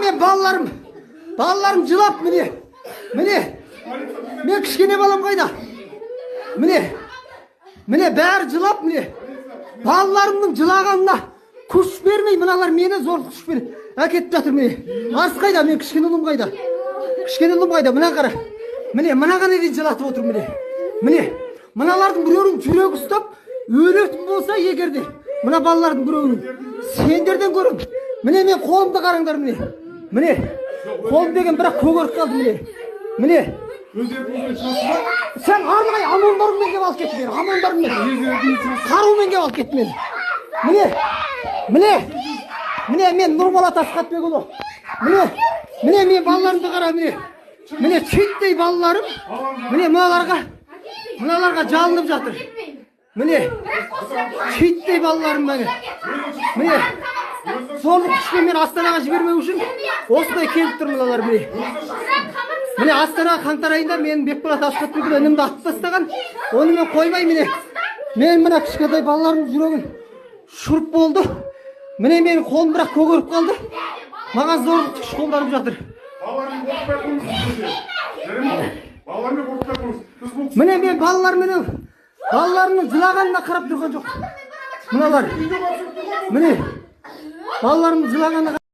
мен балаларым жылап міне. Мен кішкене балам қайда? Міне бәрі жылап міне. Балаларымның жылағанына күш бермей, мыналар мені зор күш беріп әкетіп жатыр міне. Арыс қайда? Мен кішкене ұлым қайда? Мына қара. Міне мынаған дейін жылатып отыр міне. Мыналардың біреуінің жүрегі ұстап өлетін болса егерде, мына балалардың біреуінің сендерден көрім. Міне мен қолымды қараңдар міне. Қолым деген бірақ көгеріп қалды міне. Сен арнайы амондарыңмен кеп алып кетті мені. Қарумен кеп алып кетті мені. Міне мен Нұрболат Асқатбекұлы. Міне мен балаларымды қара міне читтей балаларым міне мыналарға жалынып жатыр. Міне читтей балаларым міне. Сорлық күшпен мен Астанаға жібермеу үшін осындай келіп тұр мыналар міне. Міне Астанаға қаңтар айында мен Бекболат Асқатбекұлы інімді атып тастаған. Оны мен қоймай міне. Мен мына кішкентай балаларымның жүрегін шұрып болды. Міне менің қолым бірақ көгеріп қалды. Маған зорлық күш қолданып жатыр. Міне мен балаларымның жылағанына қарап тұрған жоқ. Мыналар. Міне балаларымның жылағанына